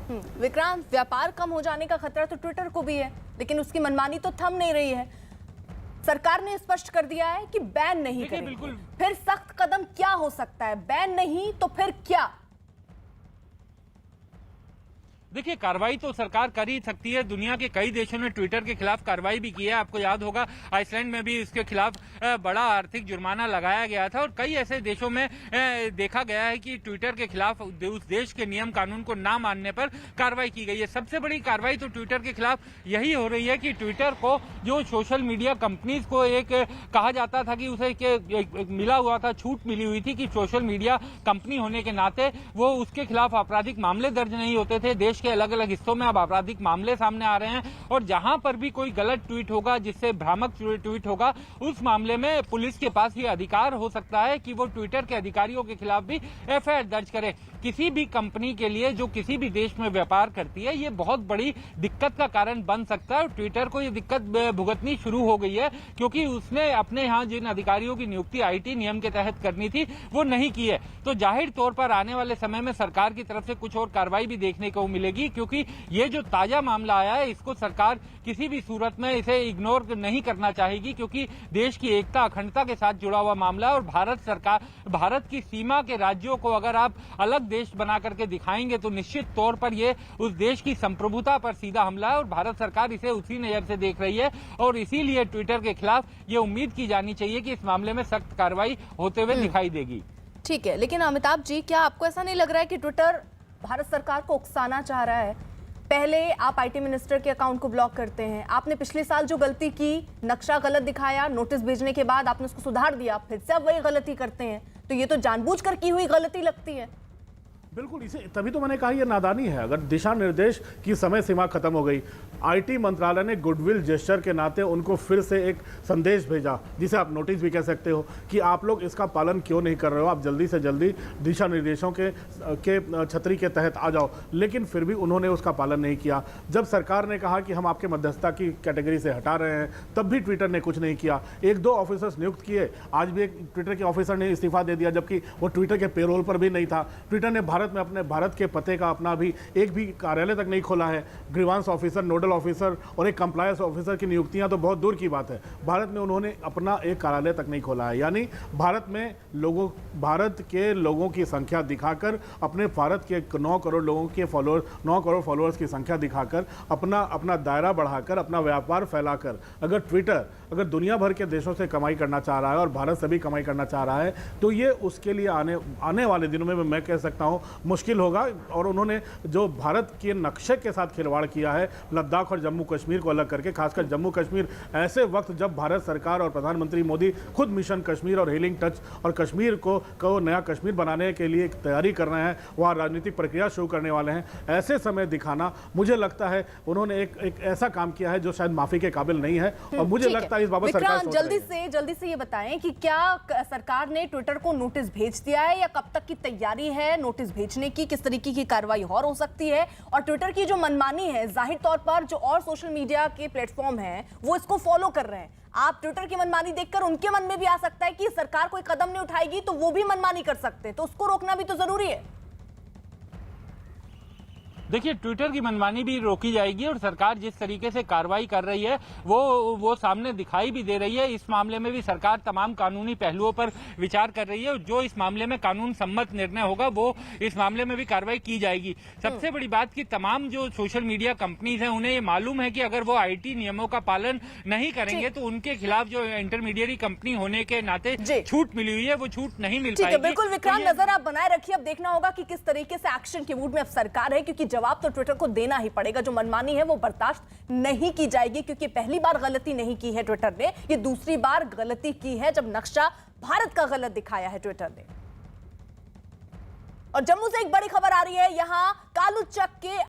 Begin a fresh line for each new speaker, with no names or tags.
विक्रांत, व्यापार कम हो जाने का खतरा तो ट्विटर को भी है, लेकिन उसकी मनमानी तो थम नहीं रही है। सरकार ने स्पष्ट कर दिया है कि बैन नहीं करेंगे।
बिल्कुल।
फिर सख्त कदम क्या हो सकता है? बैन नहीं तो फिर क्या?
देखिए, कार्रवाई तो सरकार कर ही सकती है। दुनिया के कई देशों ने ट्विटर के खिलाफ कार्रवाई भी की है। आपको याद होगा, आइसलैंड में भी इसके खिलाफ बड़ा आर्थिक जुर्माना लगाया गया था और कई ऐसे देशों में देखा गया है कि ट्विटर के खिलाफ उस देश के नियम कानून को ना मानने पर कार्रवाई की गई है। सबसे बड़ी कार्रवाई तो ट्विटर के खिलाफ यही हो रही है कि ट्विटर को जो सोशल मीडिया कंपनीज को एक कहा जाता था कि उसे मिला हुआ था, छूट मिली हुई थी कि सोशल मीडिया कंपनी होने के नाते वो उसके खिलाफ आपराधिक मामले दर्ज नहीं होते थे। देश के अलग अलग हिस्सों में अब आपराधिक मामले सामने आ रहे हैं और जहां पर भी कोई गलत ट्वीट होगा, जिससे भ्रामक ट्वीट होगा, उस मामले में पुलिस के पास ये अधिकार हो सकता है कि वो ट्विटर के अधिकारियों के खिलाफ भी एफआईआर दर्ज करे। किसी भी कंपनी के लिए जो किसी भी देश में व्यापार करती है, ये बहुत बड़ी दिक्कत का कारण बन सकता है और ट्विटर को ये दिक्कत भुगतनी शुरू हो गई है क्योंकि उसने अपने यहाँ जिन अधिकारियों की नियुक्ति आईटी नियम के तहत करनी थी वो नहीं की है। तो जाहिर तौर पर आने वाले समय में सरकार की तरफ से कुछ और कार्रवाई भी देखने को मिलेगी क्योंकि ये जो ताजा मामला आया है इसको सरकार किसी भी सूरत में इसे इग्नोर नहीं करना चाहेगी क्योंकि देश की एकता अखंडता के साथ जुड़ा हुआ मामला है और भारत की सीमा के राज्यों को अगर आप अलग देश बना करके दिखाएंगे तो निश्चित तौर पर ये उस देश की संप्रभुता पर सीधा हमला है और भारत सरकार इसे उसी नजर से देख रही है और इसीलिए ट्विटर के खिलाफ ये उम्मीद की जानी चाहिए कि इस मामले में सख्त कार्रवाई होते हुए दिखाई देगी।
ठीक है, लेकिन अमिताभ जी, क्या आपको ऐसा नहीं लग रहा है कि ट्विटर भारत सरकार को उकसाना चाह रहा है? पहले आप आईटी मिनिस्टर के अकाउंट को ब्लॉक करते हैं, आपने पिछले साल जो गलती की, नक्शा गलत दिखाया, नोटिस भेजने के बाद आपने उसको सुधार दिया, फिर से आप वही गलती करते हैं, तो ये तो जानबूझकर की हुई गलती लगती है।
बिल्कुल, इसे तभी तो मैंने कहा ये नादानी है। अगर दिशा निर्देश की समय सीमा खत्म हो गई, आईटी मंत्रालय ने गुडविल जेस्चर के नाते उनको फिर से एक संदेश भेजा, जिसे आप नोटिस भी कह सकते हो, कि आप लोग इसका पालन क्यों नहीं कर रहे हो, आप जल्दी से जल्दी दिशा निर्देशों के छतरी के तहत आ जाओ। लेकिन फिर भी उन्होंने उसका पालन नहीं किया। जब सरकार ने कहा कि हम आपके मध्यस्थता की कैटेगरी से हटा रहे हैं, तब भी ट्विटर ने कुछ नहीं किया। एक दो ऑफिसर्स नियुक्त किए, आज भी एक ट्विटर के ऑफिसर ने इस्तीफा दे दिया जबकि वो ट्विटर के पेरोल पर भी नहीं था। ट्विटर ने भारत में अपने भारत के पते का अपना भी एक भी कार्यालय तक नहीं खोला है। ग्रीवांस ऑफिसर, नोडल ऑफिसर और एक कंप्लायंस ऑफिसर की नियुक्तियां तो बहुत दूर की बात है। भारत में उन्होंने अपना एक कार्यालय तक नहीं खोला है। यानी भारत के लोगों की संख्या दिखाकर, अपने भारत के 9 करोड़ लोगों के फॉलोअर्स, 9 करोड़ फॉलोअर्स की संख्या दिखाकर, अपना दायरा बढ़ाकर, अपना व्यापार फैलाकर, अगर ट्विटर दुनिया भर के देशों से कमाई करना चाह रहा है और भारत से भी कमाई करना चाह रहा है, तो ये उसके लिए आने वाले दिनों में मैं कह सकता हूं मुश्किल होगा। और उन्होंने जो भारत के नक्शे के साथ खिलवाड़ किया है, लद्दाख और जम्मू कश्मीर को अलग करके, खासकर जम्मू कश्मीर, ऐसे वक्त जब भारत सरकार और प्रधानमंत्री मोदी खुद मिशन कश्मीर और हीलिंग टच और कश्मीर को नया कश्मीर बनाने के लिए तैयारी कर रहे हैं, वहाँ राजनीतिक प्रक्रिया शुरू करने वाले हैं, ऐसे समय दिखाना, मुझे लगता है उन्होंने एक ऐसा काम किया है जो शायद माफी के काबिल नहीं है। और मुझे लगता है इस बाबत सरकार
जल्दी से ये बताएं कि क्या सरकार ने ट्विटर को नोटिस भेज दिया है या कब तक की तैयारी है नोटिस भेजने की? किस तरीके की कार्रवाई और हो सकती है? और ट्विटर की जो मनमानी है, जाहिर तौर पर जो और सोशल मीडिया के प्लेटफॉर्म हैं वो इसको फॉलो कर रहे हैं। आप ट्विटर की मनमानी देखकर उनके मन में भी आ सकता है कि सरकार कोई कदम नहीं उठाएगी तो वो भी मनमानी कर सकते हैं, तो उसको रोकना भी तो जरूरी है।
देखिए, ट्विटर की मनमानी भी रोकी जाएगी और सरकार जिस तरीके से कार्रवाई कर रही है वो सामने दिखाई भी दे रही है। इस मामले में भी सरकार तमाम कानूनी पहलुओं पर विचार कर रही है और जो इस मामले में कानून सम्मत निर्णय होगा वो इस मामले में भी कार्रवाई की जाएगी। सबसे बड़ी बात कि तमाम जो सोशल मीडिया कंपनीज हैं उन्हें ये मालूम है कि अगर वो आईटी नियमों का पालन नहीं करेंगे तो उनके खिलाफ जो इंटरमीडिएट कंपनी होने के नाते छूट मिली हुई है वो छूट नहीं मिल पाएगी।
बिल्कुल विक्रांत, नजर आप बनाए रखिए। अब देखना होगा कि किस तरीके से एक्शन के मूड में अब सरकार है, क्योंकि जवाब तो ट्विटर को देना ही पड़ेगा। जो मनमानी है वो बर्दाश्त नहीं की जाएगी, क्योंकि पहली बार गलती नहीं की है ट्विटर ने, ये दूसरी बार गलती की है जब नक्शा भारत का गलत दिखाया है ट्विटर ने। और जम्मू से एक बड़ी खबर आ रही है, यहां कालू चक के